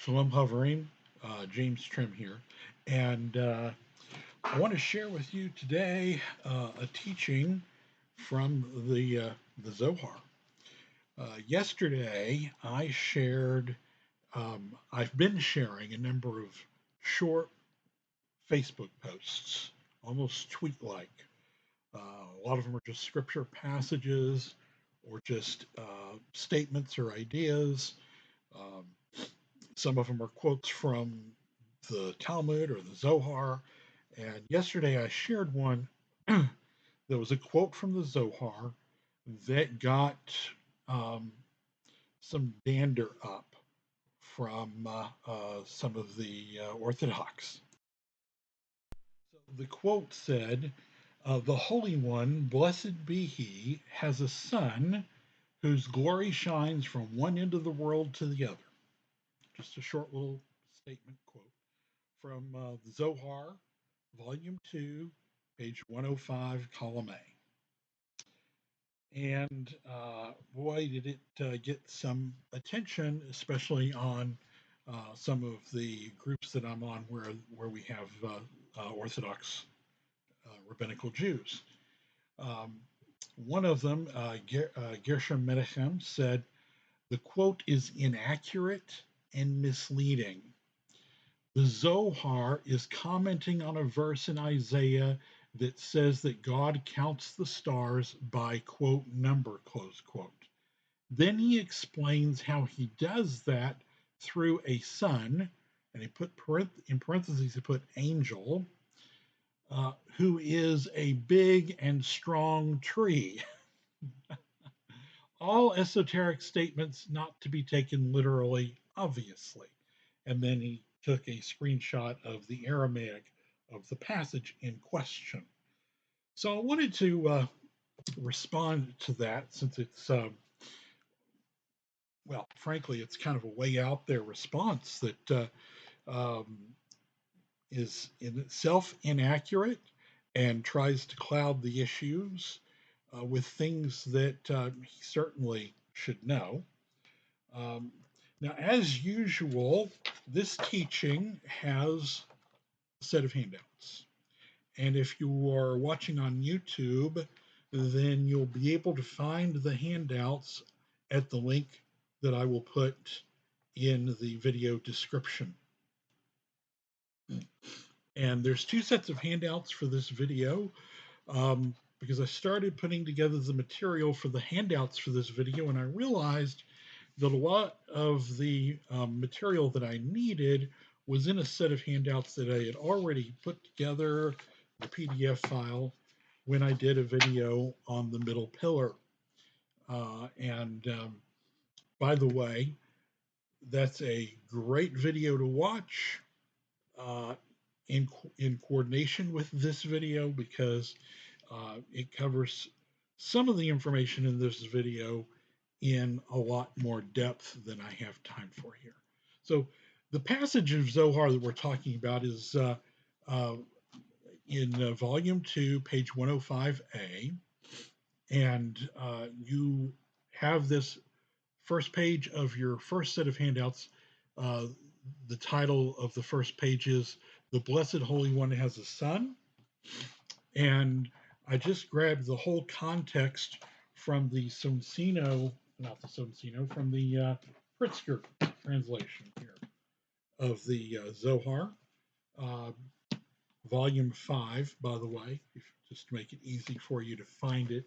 Shalom Hovering, James Trim here, and I want to share with you today a teaching from the Zohar. Yesterday, I've been sharing a number of short Facebook posts, almost tweet-like. A lot of them are just scripture passages or just statements or ideas. Um, Some of them are quotes from the Talmud or the Zohar. And yesterday I shared one that was a quote from the Zohar that got um, some dander up from some of the Orthodox. So the quote said, "The Holy One, blessed be He, has a son whose glory shines from one end of the world to the other." Just a short little statement quote from the Zohar, Volume 2, page 105, column A. And boy, did it get some attention, especially on some of the groups that I'm on where we have Orthodox rabbinical Jews. Um, One of them, Gershom Menachem, said, "The quote is inaccurate and misleading. The Zohar is commenting on a verse in Isaiah that says that God counts the stars by, quote, number, close quote. Then he explains how he does that through a son, and he put in parentheses, he put angel, who is a big and strong tree." All esoteric statements not to be taken literally, obviously. And then he took a screenshot of the Aramaic of the passage in question. So I wanted to respond to that since it's, well, frankly, it's kind of a way out there response that is in itself inaccurate and tries to cloud the issues with things that he certainly should know. Now, as usual, this teaching has a set of handouts. And if you are watching on YouTube, then you'll be able to find the handouts at the link that I will put in the video description. And there's two sets of handouts for this video because I started putting together the material for the handouts for this video, and I realized that a lot of the material that I needed was in a set of handouts that I had already put together, the PDF file, when I did a video on the middle pillar. By the way, that's a great video to watch uh, in coordination with this video because it covers some of the information in this video in a lot more depth than I have time for here. So the passage of Zohar that we're talking about is in volume 2, page 105a, and you have this first page of your first set of handouts. The title of the first page is "The Blessed Holy One Has a Son," and I just grabbed the whole context from the Sonsino, not the Sonsino, from the Pritzker translation here of the Zohar, uh, volume 5, by the way, just to make it easy for you to find it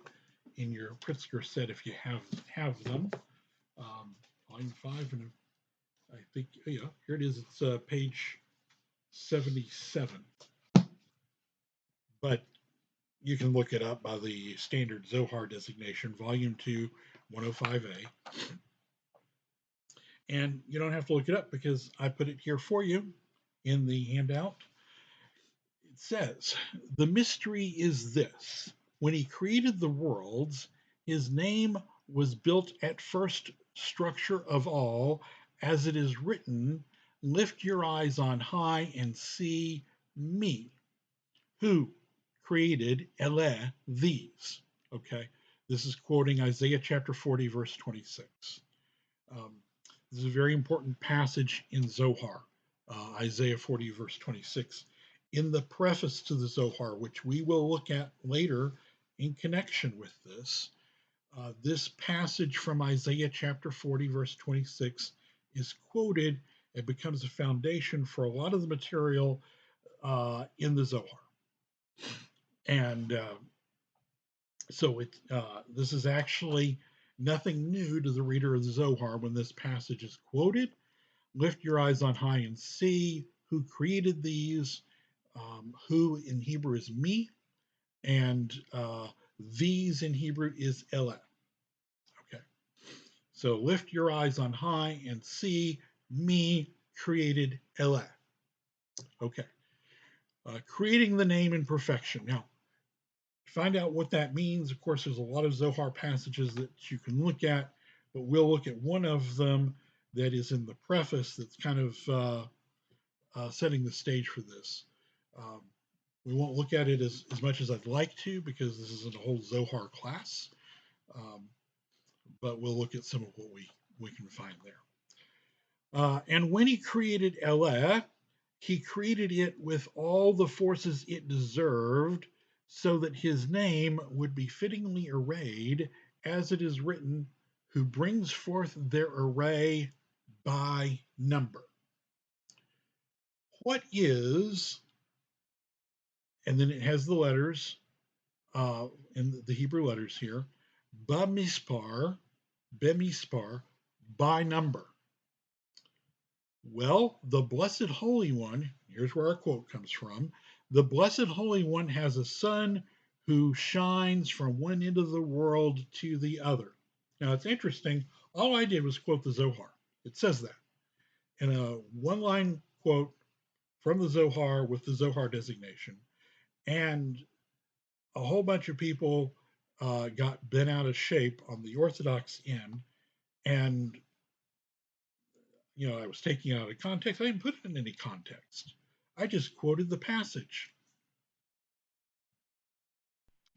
in your Pritzker set if you have them. Volume 5, and I think, yeah, here it is. It's page 77. But you can look it up by the standard Zohar designation, volume 2, 105a. And you don't have to look it up because I put it here for you in the handout. It says, "The mystery is this. When he created the worlds, his name was built at first structure of all, as it is written, lift your eyes on high and see me, who created Eleh, these." Okay, this is quoting Isaiah chapter 40, verse 26. Um, This is a very important passage in Zohar, Isaiah 40, verse 26. In the preface to the Zohar, which we will look at later in connection with this, this passage from Isaiah chapter 40, verse 26 is quoted. It becomes a foundation for a lot of the material in the Zohar. And so this is actually nothing new to the reader of the Zohar when this passage is quoted. Lift your eyes on high and see who created these. Who in Hebrew is me, and these in Hebrew is Elah. Okay, so lift your eyes on high and see me created Elah. Okay, creating the name in perfection. Now, find out what that means. Of course, there's a lot of Zohar passages that you can look at, but we'll look at one of them that is in the preface that's kind of setting the stage for this. Um, we won't look at it as much as I'd like to because this isn't a whole Zohar class, um, but we'll look at some of what we can find there. And when he created Elah, he created it with all the forces it deserved, so that his name would be fittingly arrayed, as it is written, who brings forth their array by number. What is, and then it has the letters, in the Hebrew letters here, bamispar, by number. Well, the Blessed Holy One, here's where our quote comes from. The Blessed Holy One has a son who shines from one end of the world to the other. Now, it's interesting. All I did was quote the Zohar. It says that in a one line quote from the Zohar with the Zohar designation. And a whole bunch of people got bent out of shape on the Orthodox end. And I was taking it out of context. I didn't put it in any context. I just quoted the passage.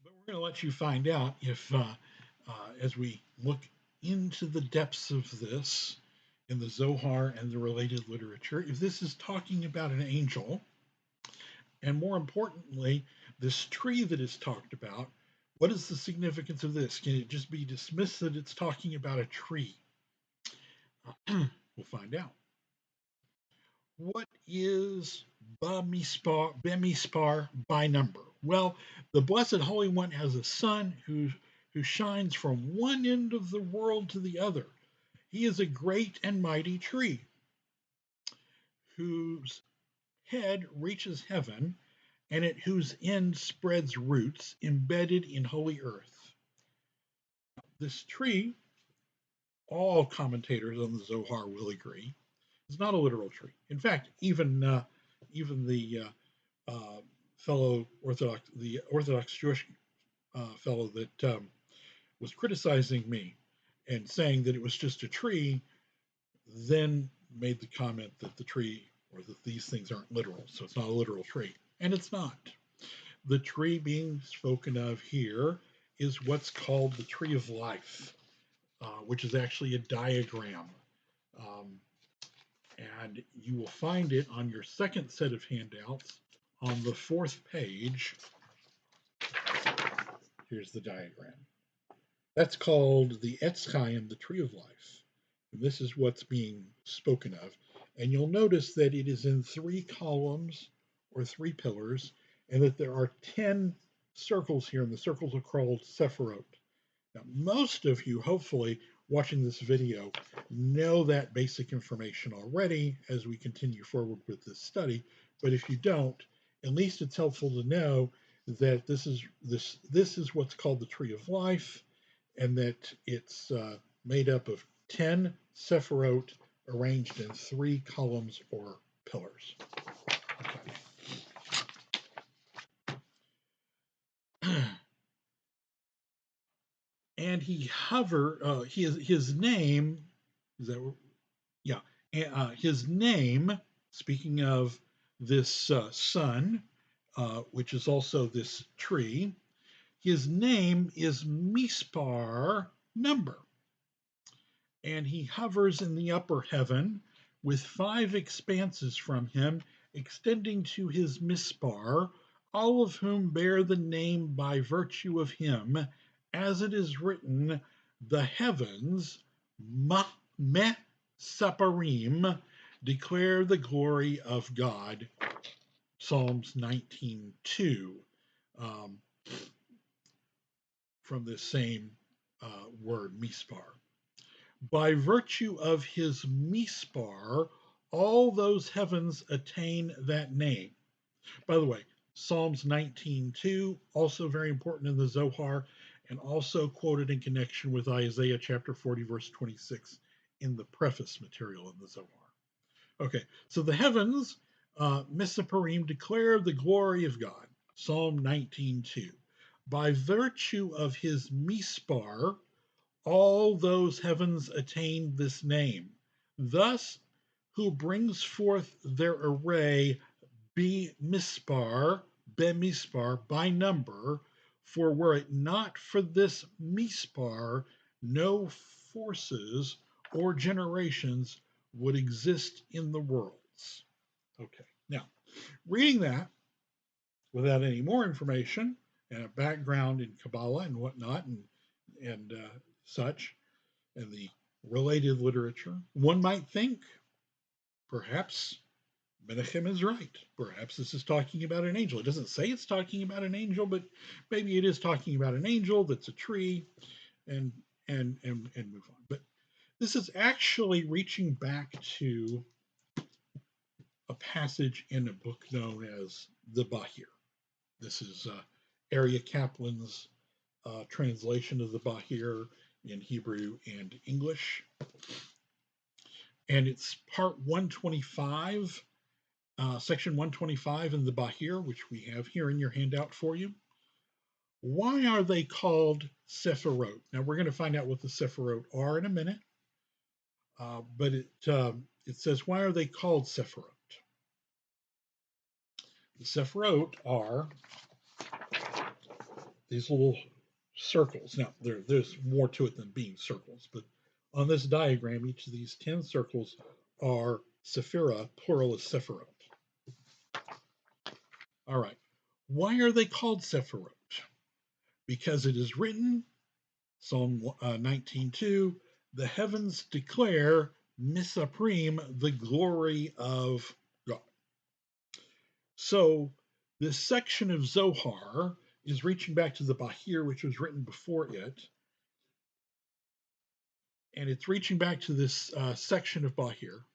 But we're going to let you find out if, as we look into the depths of this in the Zohar and the related literature, if this is talking about an angel, and more importantly, this tree that is talked about, what is the significance of this? Can it just be dismissed that it's talking about a tree? We'll find out. What is Bemispar by number? Well, the Blessed Holy One has a son who shines from one end of the world to the other. He is a great and mighty tree whose head reaches heaven and at whose end spreads roots embedded in holy earth. This tree, all commentators on the Zohar will agree, is not a literal tree. In fact, even the fellow the Orthodox Jewish fellow that was criticizing me and saying that it was just a tree, then made the comment that the tree or that these things aren't literal, so it's not a literal tree, and it's not. The tree being spoken of here is what's called the tree of life, which is actually a diagram. Um, and you will find it on your second set of handouts on the fourth page. Here's the diagram. That's called the Etz Chaim, the tree of life. And this is what's being spoken of. And you'll notice that it is in 3 columns or 3 pillars, and that there are 10 circles here, and the circles are called Sephirot. Now, most of you, hopefully, watching this video know that basic information already as we continue forward with this study. But if you don't, at least it's helpful to know that this is what's called the tree of life, and that it's made up of 10 sephirot arranged in 3 columns or pillars. Okay. And his name is that, yeah, his name, speaking of this sun, which is also this tree, his name is Mispar, number. and he hovers in the upper heaven with 5 expanses from him, extending to his mispar, all of whom bear the name by virtue of him, as it is written, the heavens, me saparim, declare the glory of God. Psalms 19:2, um, from this same word, mispar. By virtue of his mispar, all those heavens attain that name. By the way, Psalms 19:2, also very important in the Zohar, and also quoted in connection with Isaiah chapter 40, verse 26 in the preface material in the Zohar. Okay, so the heavens, Misaparim, declare the glory of God. Psalm 19:2. By virtue of his mispar, all those heavens attain this name. Thus, who brings forth their array be mispar, by number, for were it not for this mispar, no forces or generations would exist in the worlds. Okay, now reading that without any more information and a background in Kabbalah and whatnot and such, and the related literature, one might think perhaps Menachem is right. Perhaps this is talking about an angel. It doesn't say it's talking about an angel, but maybe it is talking about an angel that's a tree, and move on. But this is actually reaching back to a passage in a book known as the Bahir. This is Arya Kaplan's translation of the Bahir in Hebrew and English. And it's part 125, section 125 in the Bahir, which we have here in your handout for you. Why are they called Sephirot? Now, we're going to find out what the Sephirot are in a minute, but it says, why are they called Sephirot? The Sephirot are these little circles. Now, there's more to it than being circles, but on this diagram, each of these 10 circles are Sephira, plural is Sephirot. All right. Why are they called Sephirot? Because it is written, Psalm 19:2, the heavens declare Misaprim, the glory of God. So this section of Zohar is reaching back to the Bahir, which was written before it, and it's reaching back to this section of Bahir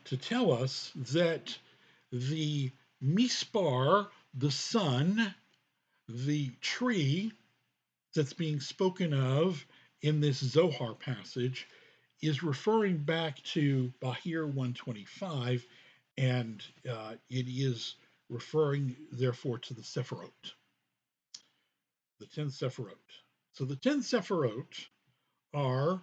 to tell us that the Mispar, the sun, the tree that's being spoken of in this Zohar passage is referring back to Bahir 125, and it is referring, therefore, to the Sephirot, the 10 Sephirot. So the 10 Sephirot are,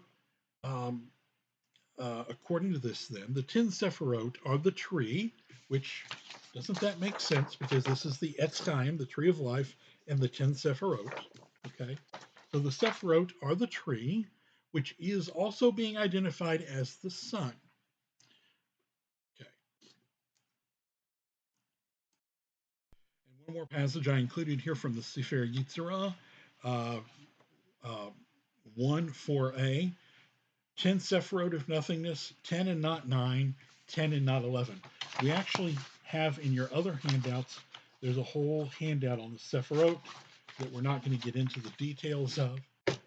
according to this then, the 10 Sephirot are the tree, which doesn't that make sense? Because this is the Etz Chaim, the tree of life, and the 10 Sephirot. Okay, so the Sephirot are the tree, which is also being identified as the sun. Okay, and one more passage I included here from the Sefer Yitzhak, uh, uh, 1:4a, 10 Sephirot of nothingness, 10 and not 9, 10 and not 11. We actually have in your other handouts, there's a whole handout on the Sephirot that we're not going to get into the details of,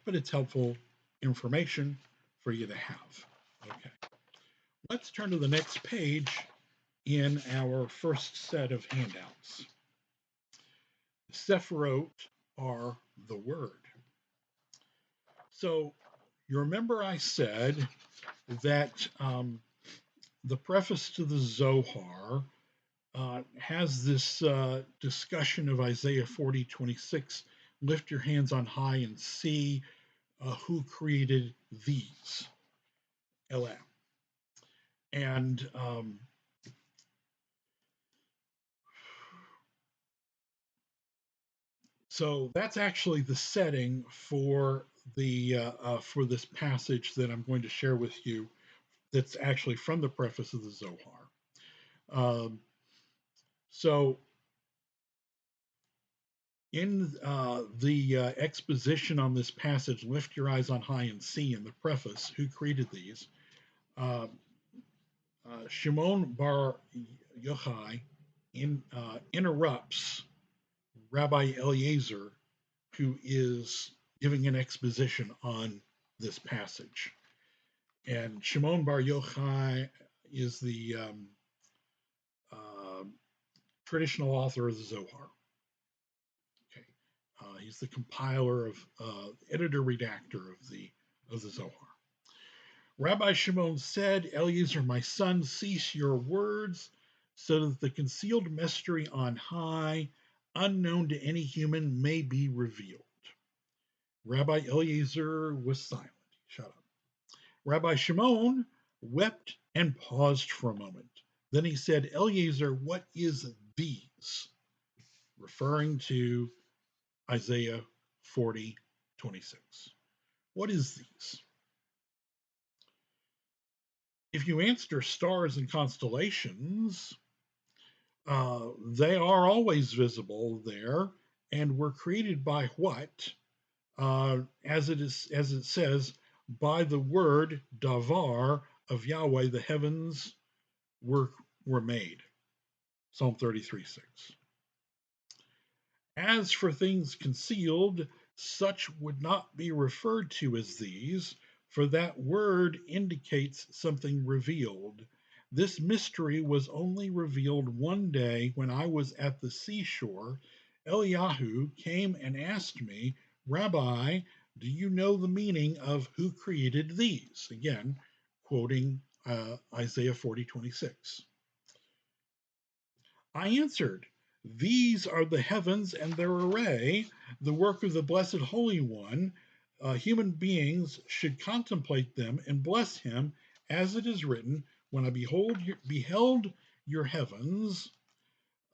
but it's helpful information for you to have. Okay, let's turn to the next page in our first set of handouts. Sephirot are the word. So you remember I said that the preface to the Zohar has this discussion of Isaiah 40:26. Lift your hands on high and see who created these. Elam. And so that's actually the setting for for this passage that I'm going to share with you. That's actually from the preface of the Zohar. Um, so in the exposition on this passage, lift your eyes on high and see, in the preface, who created these? Uh, Shimon Bar Yochai interrupts Rabbi Eliezer, who is giving an exposition on this passage. And Shimon Bar Yochai is the uh, traditional author of the Zohar. Okay, he's the compiler of editor redactor of the Zohar. Rabbi Shimon said, Eliezer, my son, cease your words, so that the concealed mystery on high, unknown to any human, may be revealed. Rabbi Eliezer was silent. Shut up. Rabbi Shimon wept and paused for a moment. Then he said, Eliezer, what is these? Referring to Isaiah 40:26. What is these? If you answer stars and constellations, they are always visible there and were created by what? As it says, by the word davar of Yahweh, the heavens were made. Psalm 33:6. As for things concealed, such would not be referred to as these, for that word indicates something revealed. This mystery was only revealed one day when I was at the seashore. Eliyahu came and asked me, Rabbi, do you know the meaning of who created these? Again, quoting Isaiah 40:26. I answered, these are the heavens and their array, the work of the blessed Holy One. Human beings should contemplate them and bless him, as it is written, when I beheld your heavens,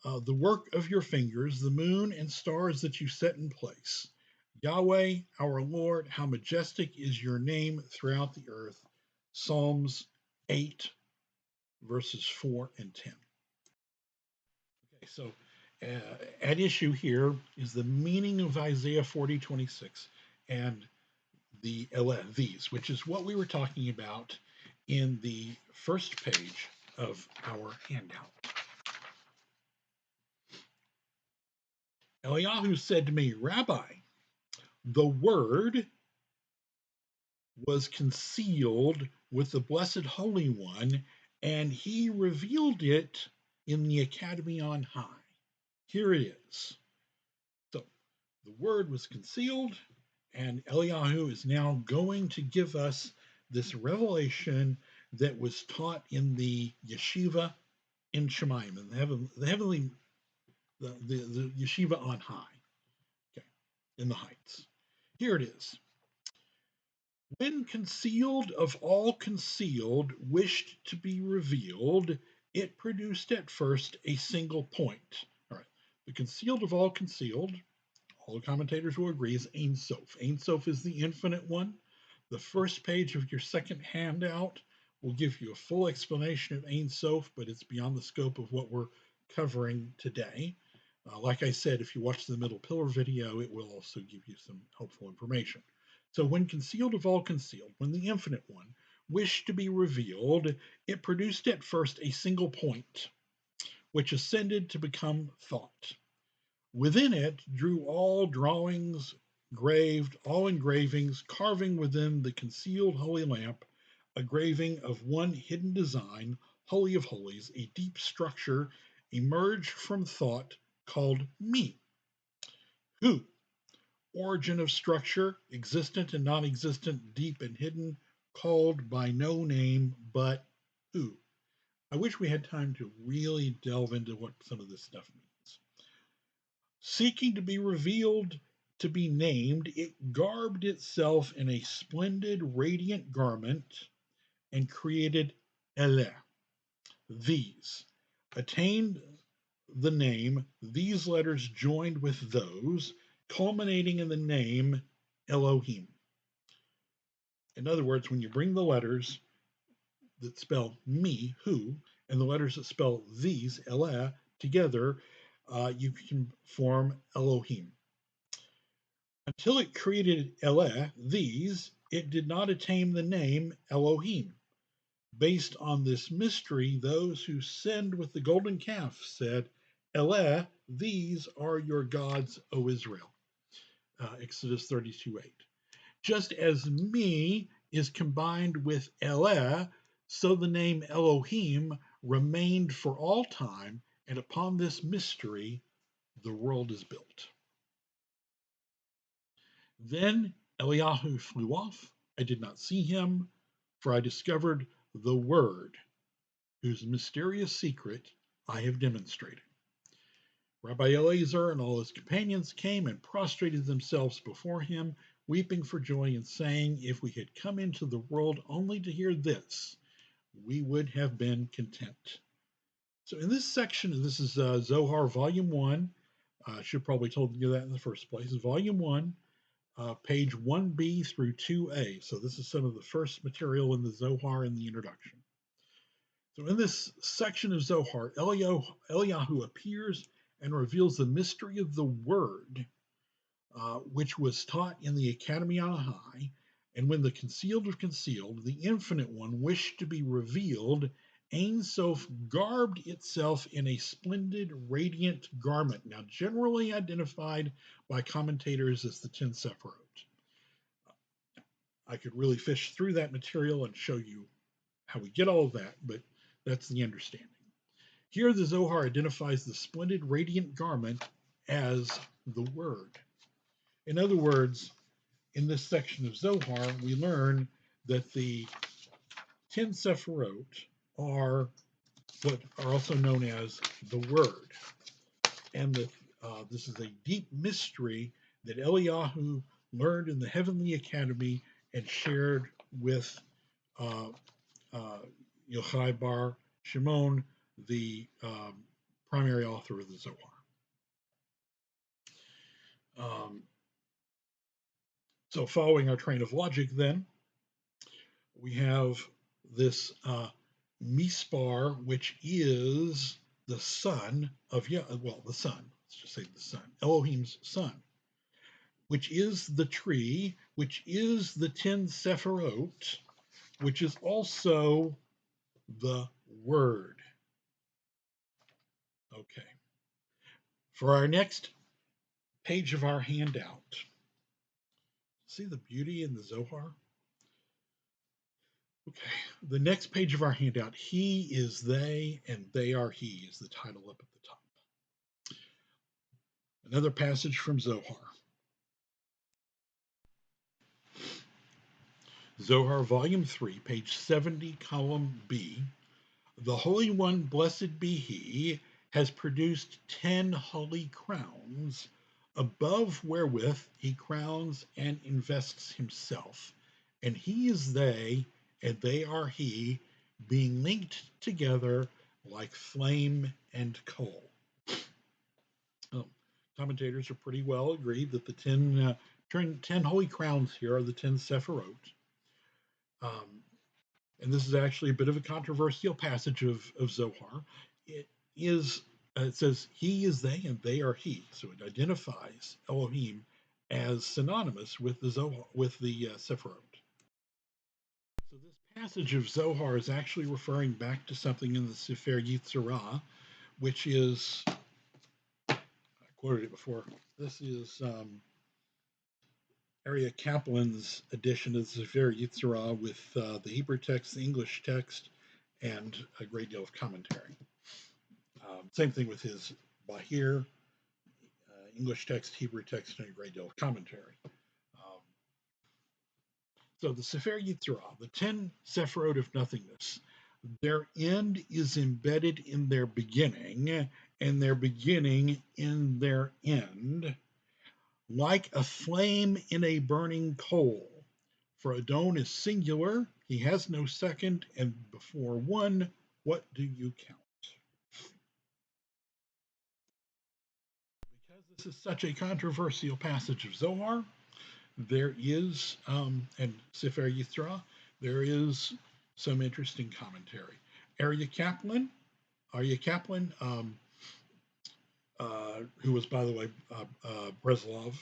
the work of your fingers, the moon and stars that you set in place. Yahweh, our Lord, how majestic is your name throughout the earth. Psalms 8, verses 4 and 10. Okay, so at issue here is the meaning of Isaiah 40:26 and these, which is what we were talking about in the first page of our handout. Eliyahu said to me, Rabbi, the word was concealed with the blessed Holy One, and he revealed it in the academy on high. Here it is. So the word was concealed, and Eliyahu is now going to give us this revelation that was taught in the yeshiva in Shemayim, in the heavenly, the yeshiva on high, okay, in the heights. Here it is. When concealed of all concealed wished to be revealed, it produced at first a single point. All right, the concealed of all concealed, all the commentators will agree, is Ein Sof. Ein Sof is the infinite one. The first page of your second handout will give you a full explanation of Ein Sof, but it's beyond the scope of what we're covering today. Like I said, if you watch the middle pillar video, it will also give you some helpful information. So when concealed of all concealed, when the infinite one wished to be revealed, it produced at first a single point, which ascended to become thought. Within it drew all drawings, graved, all engravings, carving within the concealed holy lamp, a graving of one hidden design, holy of holies, a deep structure emerged from thought called me. Who? Origin of structure, existent and non-existent, deep and hidden, called by no name but who? I wish we had time to really delve into what some of this stuff means. Seeking to be revealed, to be named, it garbed itself in a splendid, radiant garment and created Eleh, these, attained the name, these letters joined with those, culminating in the name Elohim. In other words, when you bring the letters that spell me, who, and the letters that spell these, Elah, together, you can form Elohim. Until it created Elah, these, it did not attain the name Elohim. Based on this mystery, those who sinned with the golden calf said, Elah, these are your gods, O Israel. Exodus 32:8. Just as me is combined with Elah, so the name Elohim remained for all time, and upon this mystery the world is built. Then Eliyahu flew off. I did not see him, for I discovered the Word, whose mysterious secret I have demonstrated. Rabbi Elazar and all his companions came and prostrated themselves before him, weeping for joy and saying, if we had come into the world only to hear this, we would have been content. So in this section, this is Zohar Volume 1. I should probably told you that in the first place. Volume 1, page 1b through 2a. So this is some of the first material in the Zohar in the introduction. So in this section of Zohar, Eliyahu appears and reveals the mystery of the Word, which was taught in the Academy on high. And when the concealed of concealed, the Infinite One wished to be revealed, Ein Sof garbed itself in a splendid, radiant garment, now generally identified by commentators as the 10 Sephirot. I could really fish through that material and show you how we get all of that, but that's the understanding. Here, the Zohar identifies the splendid, radiant garment as the Word. In other words, in this section of Zohar, we learn that the 10 Sephirot are what are also known as the Word. And that this is a deep mystery that Eliyahu learned in the Heavenly Academy and shared with Yochai Bar Shimon, the primary author of the Zohar. So following our train of logic then, we have this Mispar, which is the son of, the son, let's just say the son, Elohim's son, which is the tree, which is the 10 Sephirot, which is also the Word. Okay. For our next page of our handout, see the beauty in the Zohar? Okay, the next page of our handout, he is they and they are he is the title up at the top. Another passage from Zohar. Zohar, volume 3, page 70, column B. The Holy One, blessed be he, has produced 10 holy crowns, above wherewith he crowns and invests himself. And he is they, and they are he, being linked together like flame and coal. Commentators are pretty well agreed that the 10 holy crowns here are the 10 Sephirot. And this is actually a bit of a controversial passage of Zohar. It says he is they and they are he, so it identifies Elohim as synonymous with the Zohar, with the Sephirot. So this passage of Zohar is actually referring back to something in the Sefer Yetzirah, which is, I quoted it before. This is Aryeh Kaplan's edition of the Sefer Yetzirah with the Hebrew text, the English text, and a great deal of commentary. Same thing with his Bahir, English text, Hebrew text, and a great deal of commentary. So the Sefer Yetzirah, the 10 Sephirot of nothingness, their end is embedded in their beginning, and their beginning in their end, like a flame in a burning coal. For Adon is singular, he has no second, and before one, what do you count? Because this is such a controversial passage of Zohar, there is, and Sefer Yitra, there is some interesting commentary. Arya Kaplan, Arya Kaplan, who was, by the way, Breslov,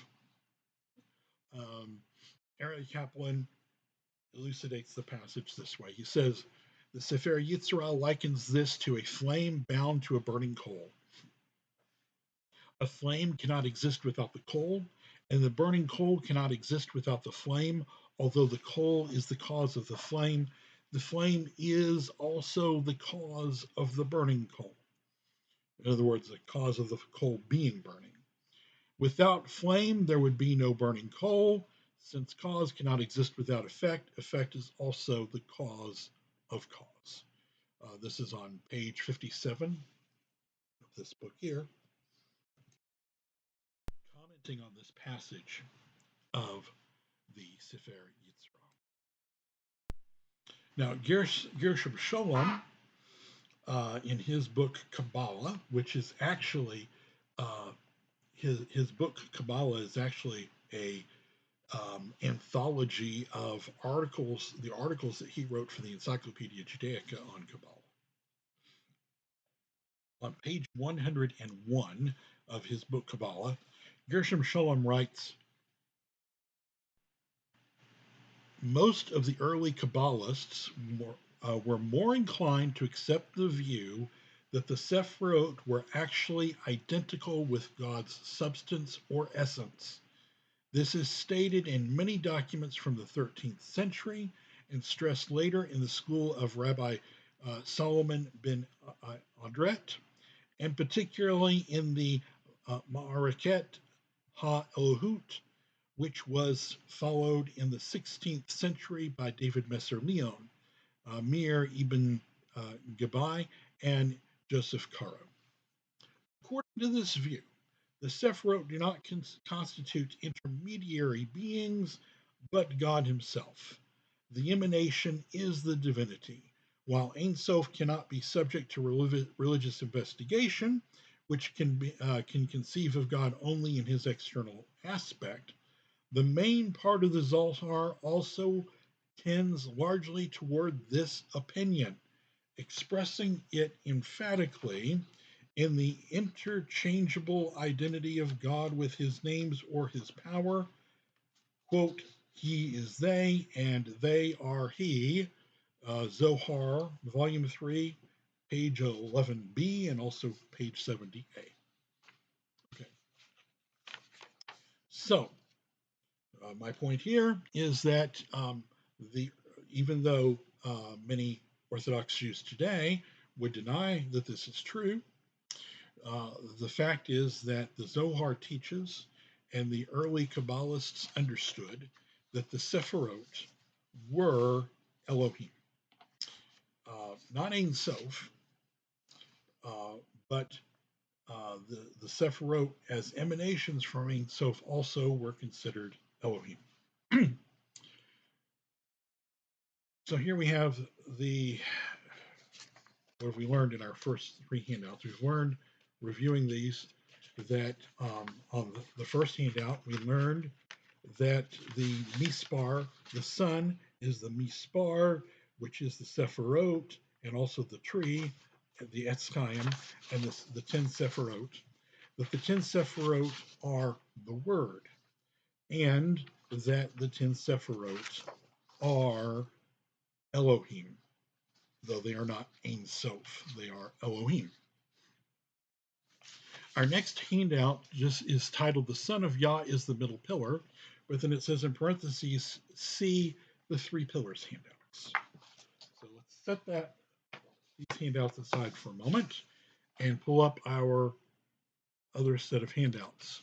um, Arya Kaplan elucidates the passage this way. He says, the Sefer Yitzhak likens this to a flame bound to a burning coal. A flame cannot exist without the coal, and the burning coal cannot exist without the flame. Although the coal is the cause of the flame is also the cause of the burning coal. In other words, the cause of the coal being burning. Without flame, there would be no burning coal. Since cause cannot exist without effect, effect is also the cause of cause. This is on page 57 of this book here, commenting on this passage of the Sefer Yitzra. Now, Gershom Sholem, in his book Kabbalah, which is actually uh, his book Kabbalah is actually a anthology of articles, the articles that he wrote for the Encyclopedia Judaica on Kabbalah. On page 101 of his book Kabbalah, Gershom Sholem writes, most of the early Kabbalists were more inclined to accept the view that the Sephiroth were actually identical with God's substance or essence. This is stated in many documents from the 13th century and stressed later in the school of Rabbi Solomon ben Adret, and particularly in the Ma'araket Ha-Elohut, which was followed in the 16th century by David Messer Leon, Mir ibn Gabai, and Joseph Caro. According to this view, the Sephiroth do not constitute intermediary beings, but God himself. The emanation is the divinity. While Ein Sof cannot be subject to religious investigation, which can conceive of God only in his external aspect, the main part of the Zohar also tends largely toward this opinion, expressing it emphatically in the interchangeable identity of God with his names or his power. Quote, he is they and they are he. Zohar, volume 3, page 11b, and also page 70a. Okay. So, my point here is that the even though many Orthodox Jews today would deny that this is true, the fact is that the Zohar teaches, and the early Kabbalists understood, that the Sephiroth were Elohim. Not Ein Sof, but the Sephiroth as emanations from Ein Sof also were considered Elohim. So here we have what have we learned in our first three handouts? We've learned, reviewing these, that on the first handout, we learned that the Mispar, the sun, is the Mispar, which is the Sephiroth, and also the tree, the Etz Chaim, and the 10 Sephiroth. That the 10 Sephiroth are the Word, and that the 10 Sephiroth are Elohim, though they are not Ein Sof, they are Elohim. Our next handout just is titled "The Son of Yah is the Middle Pillar," but then it says in parentheses, see the three pillars handouts. So let's set these handouts aside for a moment and pull up our other set of handouts,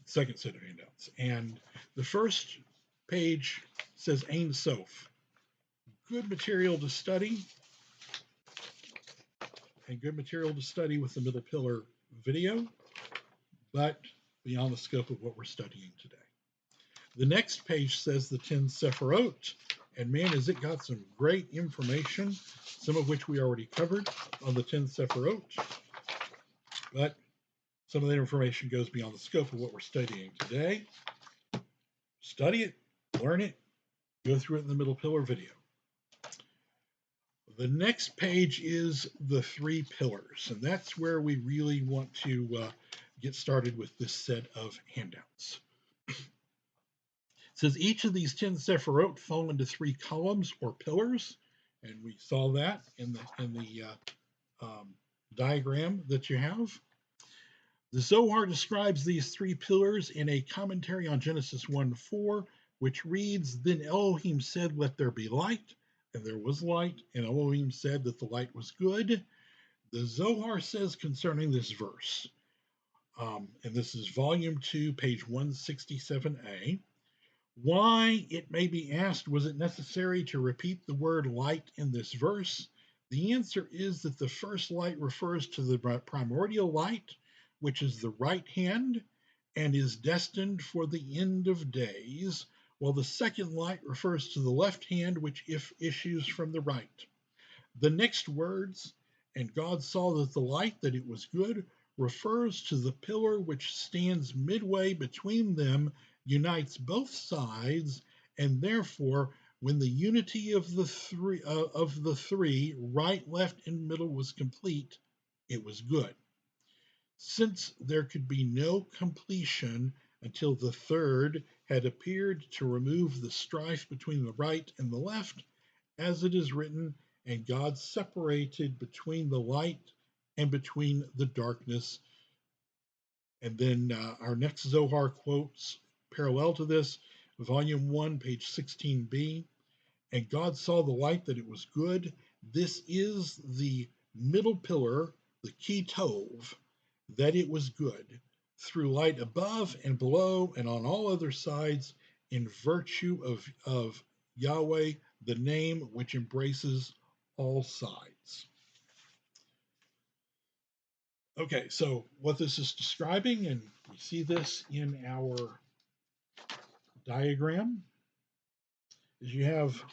second set of handouts. And the first page says Ein Sof. Good material to study, and good material to study with the middle pillar video, but beyond the scope of what we're studying today. The next page says the 10 Sephiroth, and man, has it got some great information, some of which we already covered on the 10 Sephiroth, but some of that information goes beyond the scope of what we're studying today. study it, learn it, go through it in the middle pillar video. The next page is the three pillars, and that's where we really want to get started with this set of handouts. It says each of these 10 sephirot fall into three columns or pillars, and we saw that in the diagram that you have. The Zohar describes these three pillars in a commentary on Genesis 1:4, which reads, "Then Elohim said, 'Let there be light,' and there was light, and Elohim said that the light was good." The Zohar says concerning this verse, and this is volume 2, page 167a, why, it may be asked, was it necessary to repeat the word light in this verse? The answer is that the first light refers to the primordial light, which is the right hand and is destined for the end of days, while the second light refers to the left hand, which issues from the right. The next words, "And God saw that the light, that it was good," refers to the pillar which stands midway between them, unites both sides, and therefore, when the unity of the three, right, left, and middle, was complete, it was good. Since there could be no completion until the third had appeared to remove the strife between the right and the left, as it is written, "And God separated between the light and between the darkness." And then our next Zohar quotes parallel to this, volume 1, page 16b. "And God saw the light, that it was good." This is the middle pillar, the key tov, that it was good, through light above and below and on all other sides, in virtue of Yahweh, the name which embraces all sides. Okay, so what this is describing, and we see this in our diagram, is you have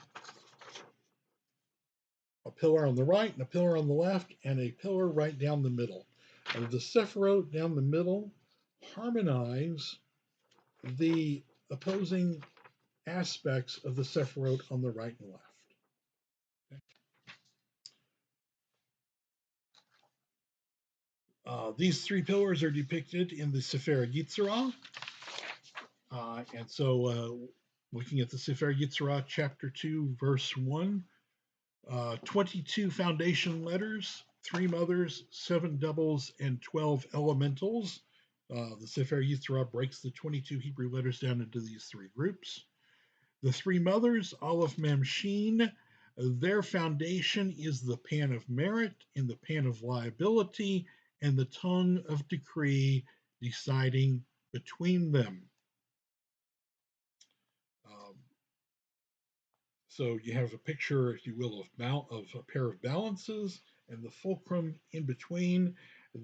a pillar on the right and a pillar on the left and a pillar right down the middle. And the sephirot down the middle harmonize the opposing aspects of the sephirot on the right and left. These three pillars are depicted in the Sefer Yitzhak. And so looking at the Sefer Yitzhak, chapter 2, verse 1, 22 foundation letters, 3 mothers, 7 doubles, and 12 elementals. The Sefer Yitzhak breaks the 22 Hebrew letters down into these 3 groups. The 3 mothers, Aleph, Mem, Shin, their foundation is the pan of merit and the pan of liability and the tongue of decree deciding between them. So you have a picture, if you will, of a pair of balances, and the fulcrum in between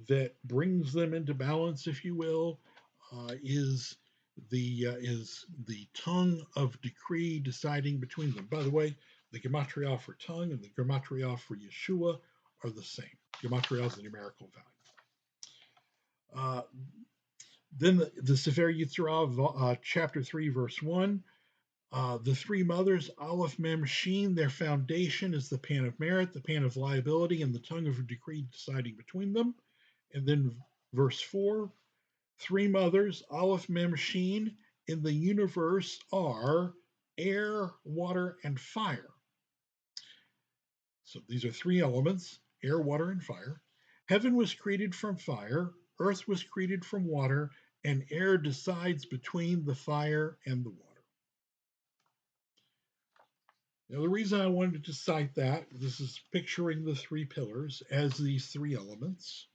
that brings them into balance, if you will, is the tongue of decree deciding between them. By the way, the gematria for tongue and the gematria for Yeshua are the same. Gematria is the numerical value. Then the Sefer Yitzhak, chapter 3, verse 1. The 3 mothers, Aleph, Mem, Shin, their foundation is the pan of merit, the pan of liability, and the tongue of decree deciding between them. And then verse 4, 3 mothers, Aleph, Mem, Shin, in the universe are air, water, and fire. So these are 3 elements, air, water, and fire. Heaven was created from fire, earth was created from water, and air decides between the fire and the water. Now, the reason I wanted to cite that, this is picturing the 3 pillars as these 3 elements,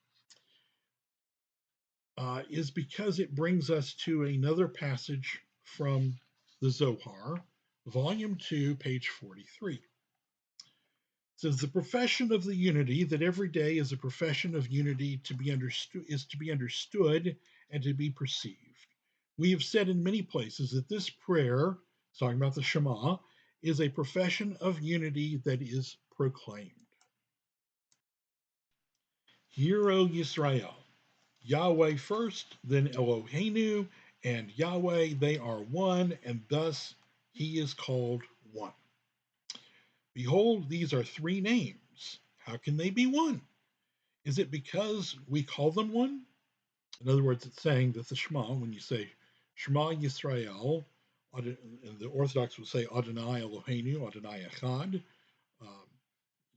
is because it brings us to another passage from the Zohar, volume 2, page 43. It says, "The profession of the unity, that every day is a profession of unity to be understood and to be perceived. We have said in many places that this prayer," talking about the Shema, "is a profession of unity that is proclaimed. Hear, O Yisrael, Yahweh first, then Eloheinu, and Yahweh, they are one, and thus he is called one. Behold, these are three names. How can they be one? Is it because we call them one? In other words, it's saying that the Shema, when you say Shema Yisrael, and the Orthodox would say Adonai Eloheinu, Adonai Echad, um,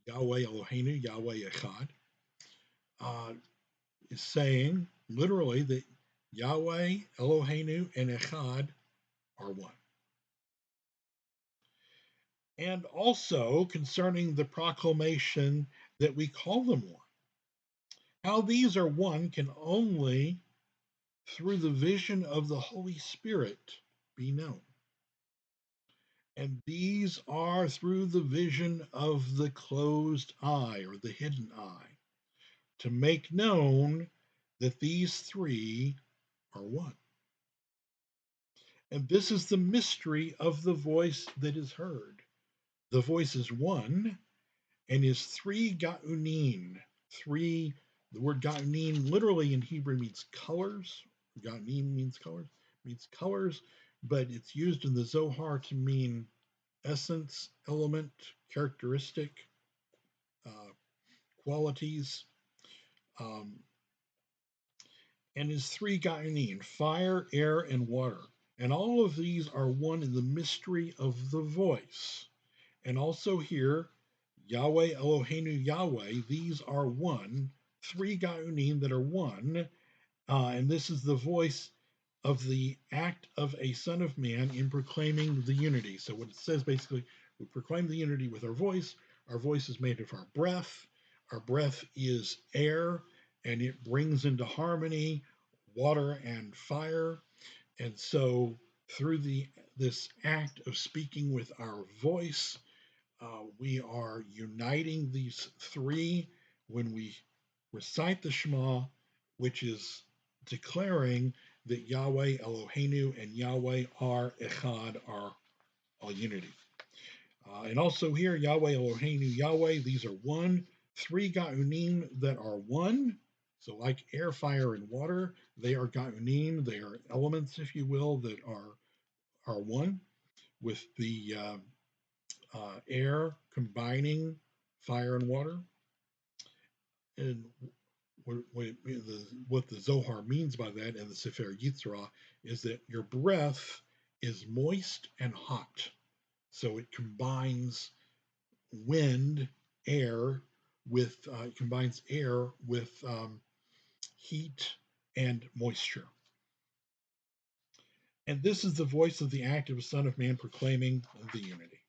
Yahweh Eloheinu, Yahweh Echad, uh, is saying literally that Yahweh Eloheinu and Echad are one. And also concerning the proclamation that we call them one. How these are one can only through the vision of the Holy Spirit be known. And these are through the vision of the closed eye or the hidden eye, to make known that these three are one. And this is the mystery of the voice that is heard. The voice is one and is three ga'unin. Three, the word ga'unin literally in Hebrew means colors. Ga'unin means colors, but it's used in the Zohar to mean essence, element, characteristic, uh, qualities, um, and is three ga'unin, fire, air, and water. And all of these are one in the mystery of the voice. And also here, Yahweh, Eloheinu, Yahweh, these are one, three ga'unim that are one, and this is the voice of the act of a son of man in proclaiming the unity. So what it says basically, we proclaim the unity with our voice. Our voice is made of our breath. Our breath is air, and it brings into harmony water and fire. And so through this act of speaking with our voice, we are uniting these three when we recite the Shema, which is declaring that Yahweh Eloheinu and Yahweh are Echad, are all unity. And also here, Yahweh Eloheinu, Yahweh, these are one, three Ga'unim that are one. So like air, fire, and water, they are Ga'unim, they are elements, if you will, that are one, with the air combining fire and water. And what the Zohar means by that and the Sefer Yitzrah is that your breath is moist and hot. So it combines wind, air with combines air with heat and moisture. And this is the voice of the active Son of Man proclaiming the unity,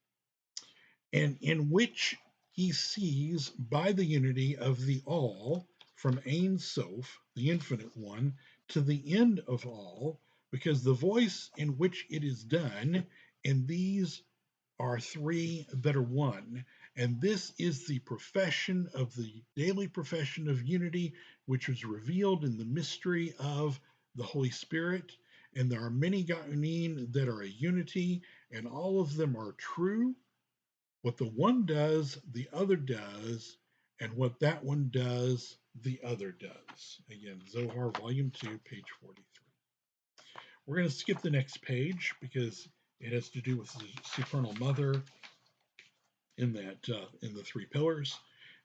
and in which he sees by the unity of the all from Ein Sof, the infinite one, to the end of all, because the voice in which it is done, and these are three that are one. And this is the profession of the daily profession of unity, which was revealed in the mystery of the Holy Spirit. And there are many Ga'unin that are a unity, and all of them are true. What the one does, the other does, and what that one does, the other does. Again, Zohar, Volume 2, page 43. We're going to skip the next page because it has to do with the supernal mother in in the three pillars,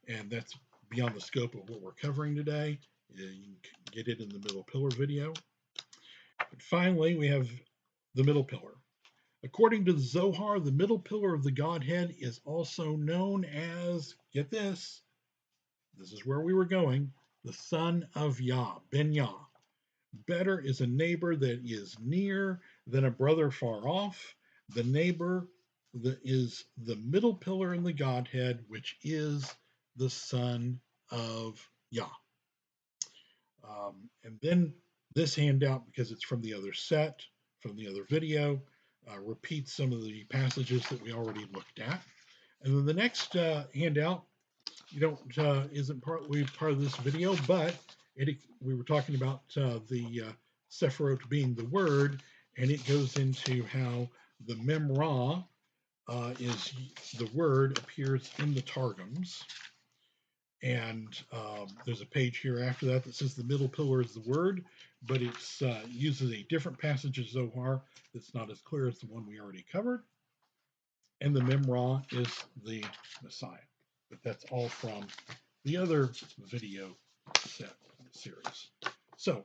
and that's beyond the scope of what we're covering today. You can get it in the middle pillar video. But finally, we have the middle pillar. According to the Zohar, the middle pillar of the Godhead is also known as, get this is where we were going, the Son of Yah, Ben Yah. Better is a neighbor that is near than a brother far off. The neighbor that is the middle pillar in the Godhead, which is the Son of Yah. And then this handout, because it's from the other set, from the other video, repeats some of the passages that we already looked at. And then the next handout, isn't partly part of this video, but we were talking about the Sephirot being the word, and it goes into how the Memra is the word appears in the Targums. And there's a page here after that that says the middle pillar is the word, but it uses a different passage of Zohar that's not as clear as the one we already covered. And the Memra is the Messiah. But that's all from the other video set series. So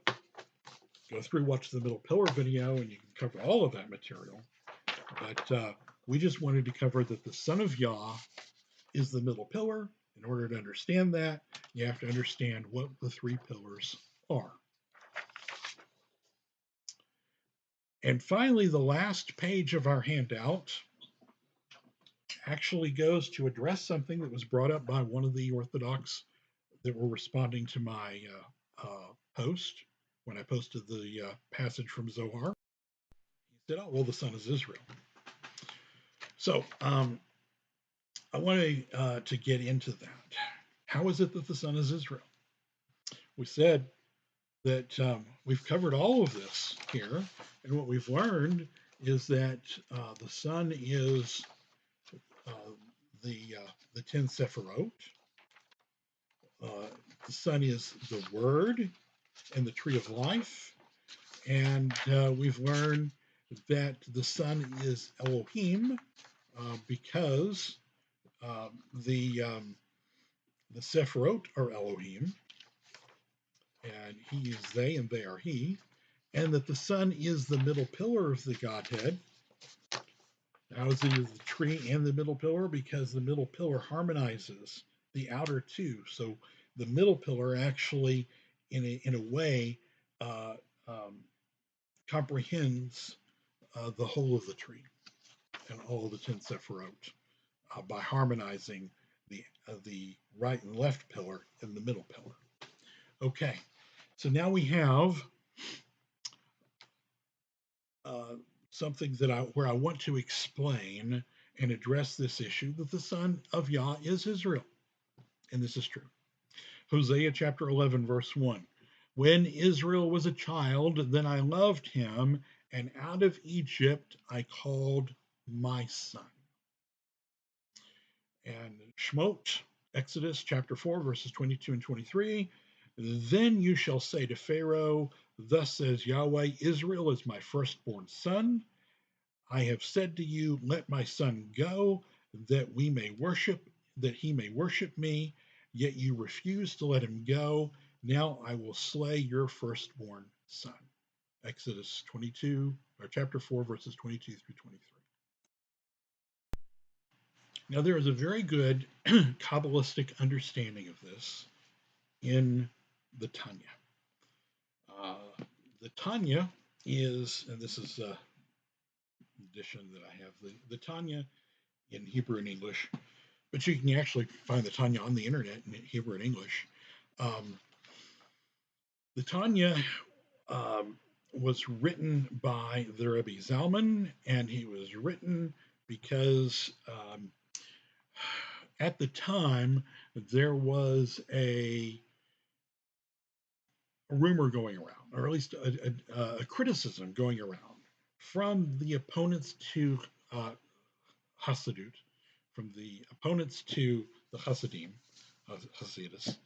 go through, watch the middle pillar video, and you can cover all of that material. But we just wanted to cover that the Son of Yah is the middle pillar. In order to understand that, you have to understand what the three pillars are. And finally, the last page of our handout actually goes to address something that was brought up by one of the Orthodox that were responding to my post when I posted the passage from Zohar. He said, "Oh, well, the Son is Israel." So I wanted to get into that. How is it that the Son is Israel? We said that we've covered all of this here, and what we've learned is that the Son is uh, the 10 Sephirot. The Son is the Word and the Tree of Life, and we've learned that the Son is Elohim because the Sephirot are Elohim, and he is they and they are he, and that the Son is the middle pillar of the Godhead. How is he the tree and the middle pillar? Because the middle pillar harmonizes the outer two. So the middle pillar actually, in a way, uh, um, comprehends the whole of the tree and all of the 10 Sephirot by harmonizing the right and left pillar and the middle pillar. Okay, so now we have something where I want to explain and address this issue that the Son of Yah is Israel, and this is true. Hosea chapter 11, verse 1. When Israel was a child, then I loved him, and out of Egypt I called my son. And Shemot, Exodus chapter 4, verses 22 and 23. Then you shall say to Pharaoh, thus says Yahweh, Israel is my firstborn son. I have said to you, let my son go, that he may worship me, yet you refuse to let him go. Now I will slay your firstborn son. Exodus 22, or chapter 4, verses 22 through 23. Now, there is a very good Kabbalistic understanding of this in the Tanya. The Tanya is, and this is an edition that I have, the Tanya in Hebrew and English, but you can actually find the Tanya on the internet in Hebrew and English. The Tanya was written by the Rebbe Zalman, and he was written because at the time there was a rumor going around, or at least a criticism going around from the opponents to Hasidut, from the opponents to the Hasidim, Hasidus.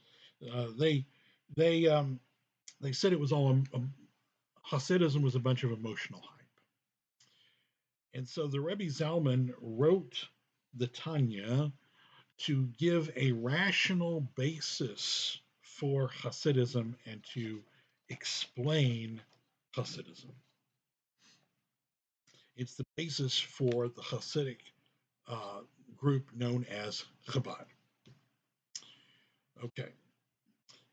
They they said it was all Hasidism was a bunch of emotional hype, and so the Rebbe Zalman wrote the Tanya to give a rational basis for Hasidism and to explain Hasidism. It's the basis for the Hasidic group known as Chabad. Okay.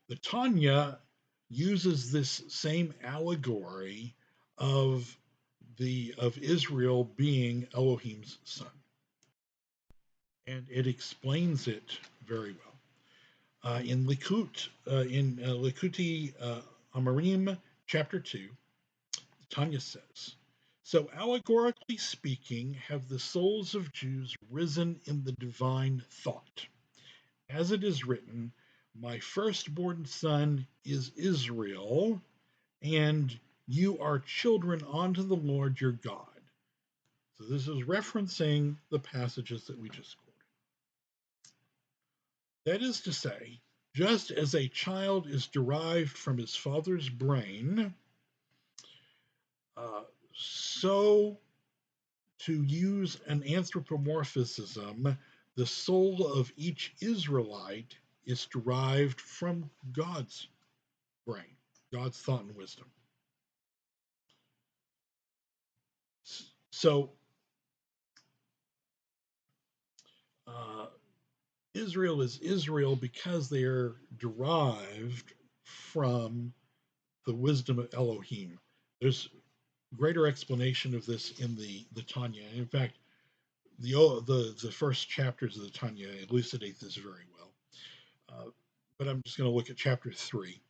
The Tanya uses this same allegory of Israel being Elohim's son, and it explains it very well. In Likutei Amarim, chapter 2, Tanya says, so allegorically speaking, have the souls of Jews risen in the divine thought. As it is written, my firstborn son is Israel, and you are children unto the Lord your God. So this is referencing the passages that we just quoted. That is to say, just as a child is derived from his father's brain, Uh, so, to use an anthropomorphism, the soul of each Israelite is derived from God's brain, God's thought and wisdom. So, uh, Israel is Israel because they are derived from the wisdom of Elohim. There's greater explanation of this in the Tanya. In fact, the first chapters of the Tanya elucidate this very well. But I'm just going to look at chapter 3,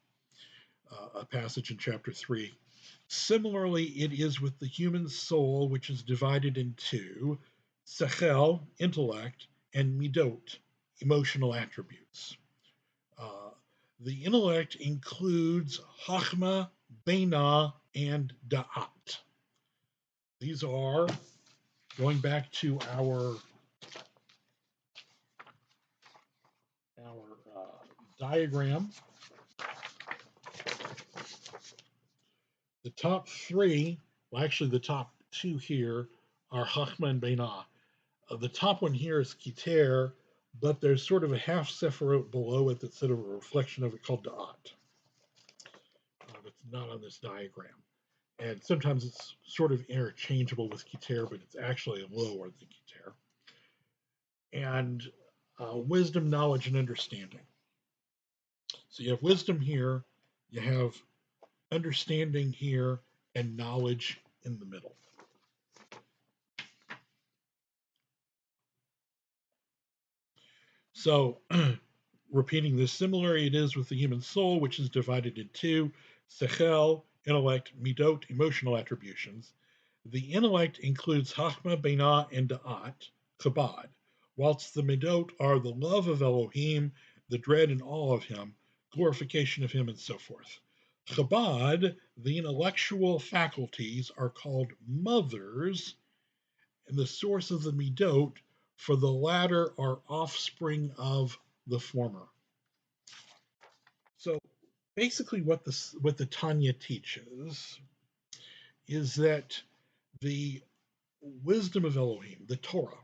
a passage in chapter 3. Similarly, it is with the human soul, which is divided into sechel, intellect, and midot, emotional attributes. Uh, the intellect includes Chachma, Bina, and Da'at. These are, going back to our diagram, the top three, well, actually, the top two here are Chachma and Bina. The top one here is Kiter, but there's sort of a half Sephirot below it that's sort of a reflection of it called Da'at. It's not on this diagram. And sometimes it's sort of interchangeable with Kiter, but it's actually lower than Kiter. And wisdom, knowledge, and understanding. So you have wisdom here, you have understanding here, and knowledge in the middle. So, repeating this, similarly it is with the human soul, which is divided into two: sechel, intellect, midot, emotional attributions. The intellect includes Chachma, Binah, and Da'at, Chabad, whilst the midot are the love of Elohim, the dread and awe of him, glorification of him, and so forth. Chabad, the intellectual faculties, are called mothers, and the source of the midot, for the latter are offspring of the former. So basically what the Tanya teaches is that the wisdom of Elohim, the Torah,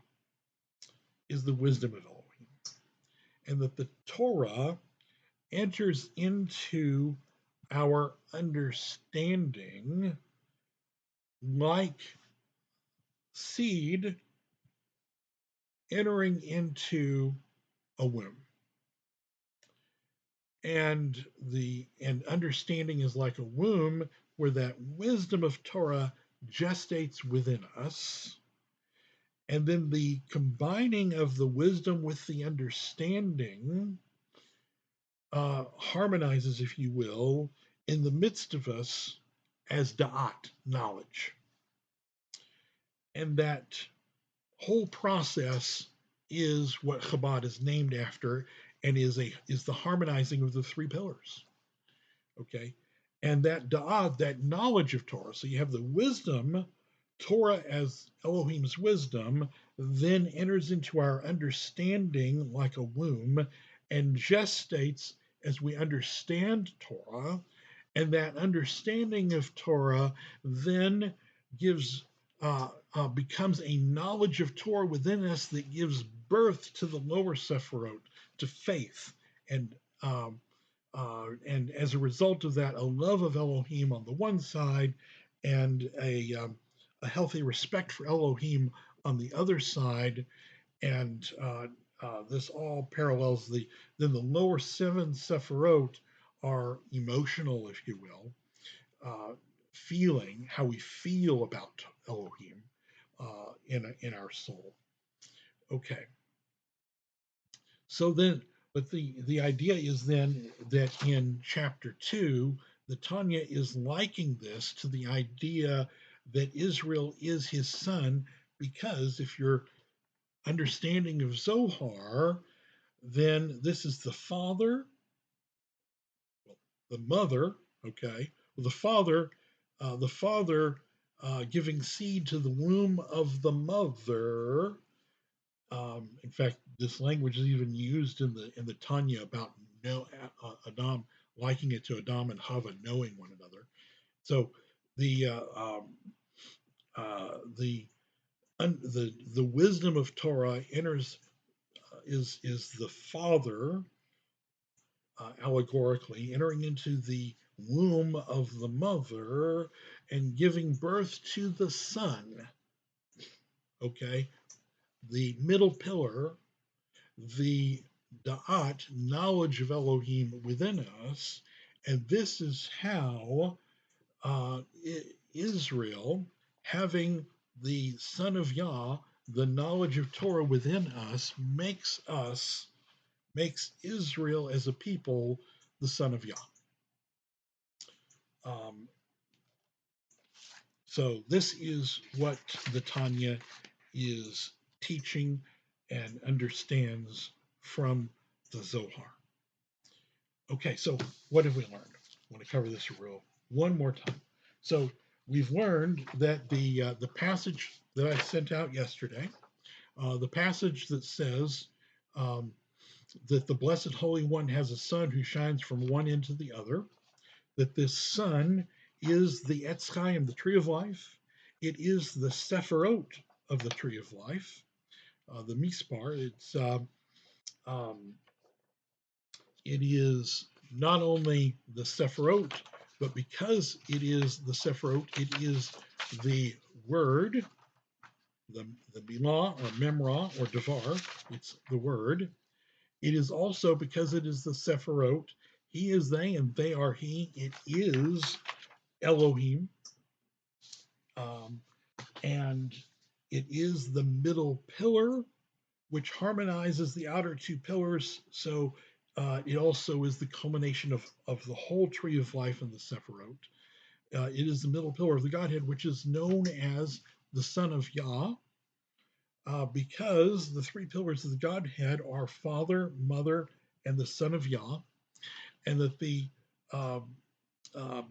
is the wisdom of Elohim, and that the Torah enters into our understanding like seed entering into a womb. And understanding is like a womb where that wisdom of Torah gestates within us, and then the combining of the wisdom with the understanding harmonizes, if you will, in the midst of us as da'at, knowledge. And that whole process is what Chabad is named after, and is the harmonizing of the three pillars. Okay, and that da'at, that knowledge of Torah. So you have the wisdom, Torah as Elohim's wisdom, then enters into our understanding like a womb, and gestates as we understand Torah, and that understanding of Torah then gives becomes a knowledge of Torah within us that gives birth to the lower Sephirot, to faith, and as a result of that, a love of Elohim on the one side, and a healthy respect for Elohim on the other side, and this all parallels the lower seven Sephirot are emotional, if you will, feeling, how we feel about Elohim in our soul. Okay. So then, but the idea is then that in chapter 2, the Tanya is liking this to the idea that Israel is his son, because if you're understanding of Zohar, then this is the father, the mother, okay, well, the father giving seed to the womb of the mother. In fact, this language is even used in the Tanya about Adam, liking it to Adam and Hava knowing one another. So the the the wisdom of Torah enters is the father, allegorically entering into the womb of the mother and giving birth to the son. Okay, the middle pillar, the da'at, knowledge of Elohim within us, and this is how Israel, having the Son of Yah, the knowledge of Torah within us, makes Israel as a people the Son of Yah. Um, so this is what the Tanya is teaching and understands from the Zohar. Okay, so what have we learned? I want to cover this one more time. So we've learned that the passage that I sent out yesterday, the passage that says um, that the Blessed Holy One has a sun who shines from one end to the other, that this sun is the Etz Chaim, the tree of life. It is the Sephirot of the tree of life, the Mispar. Um, it is not only the Sephirot, but because it is the Sephirot, it is the word, the Milah or Memra or Devar, it's the word. It is also because it is the Sephirot, he is they and they are he, it is Elohim, um, and it is the middle pillar which harmonizes the outer two pillars. So it also is the culmination of the whole tree of life in the Sephirot. It is the middle pillar of the Godhead, which is known as the Son of Yah, because the three pillars of the Godhead are Father, Mother, and the Son of Yah, and that um,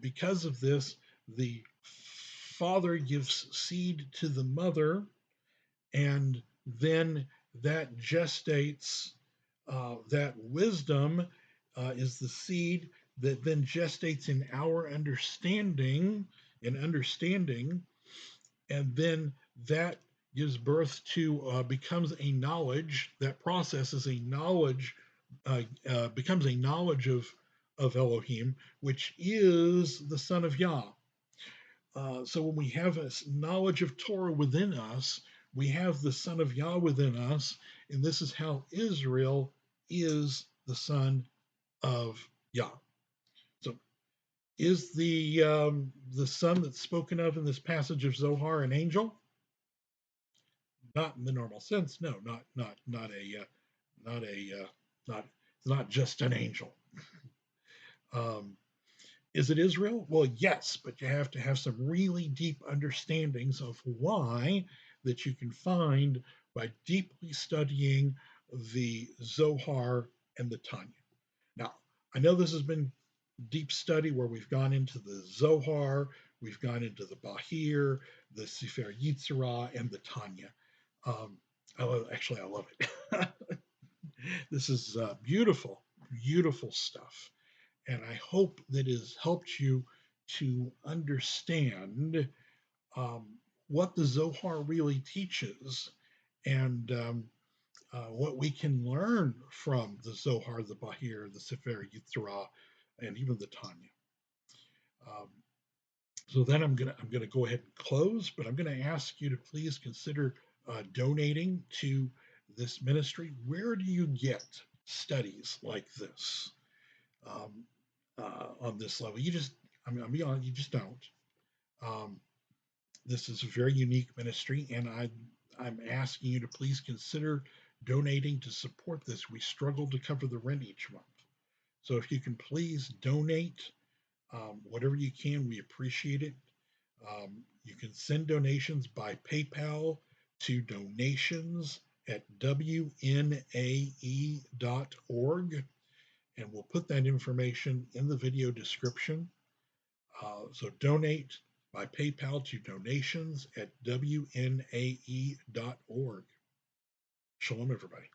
because of this, the Father gives seed to the Mother, and then that gestates that wisdom is the seed that then gestates in our understanding and then that gives birth to becomes a knowledge. That process is a knowledge, becomes a knowledge of Elohim, which is the Son of Yah. So when we have a knowledge of Torah within us, we have the Son of Yah within us, and this is how Israel is the Son of Yah. So is the Son that's spoken of in this passage of Zohar an angel? Not in the normal sense. No, not a not a not it's not just an angel. Um, Is it Israel? Well, yes, but you have to have some really deep understandings of why that you can find by deeply studying the Zohar and the Tanya. Now, I know this has been deep study where we've gone into the Zohar, we've gone into the Bahir, the Sefer Yitzhak, and the Tanya. Um, I love it. This is beautiful, beautiful stuff. And I hope that has helped you to understand um, what the Zohar really teaches and what we can learn from the Zohar, the Bahir, the Sefer Yitzhak, and even the Tanya. Um, so then I'm gonna go ahead and close, but I'm gonna ask you to please consider donating to this ministry. Where do you get studies like this? Um, on this level. I'll be honest, you just don't. Um, this is a very unique ministry, and I'm asking you to please consider donating to support this. We struggle to cover the rent each month. So if you can please donate whatever you can, we appreciate it. You can send donations by PayPal to donations at wnae.org, and we'll put that information in the video description. So donate by PayPal to donations at wnae.org. Shalom, everybody.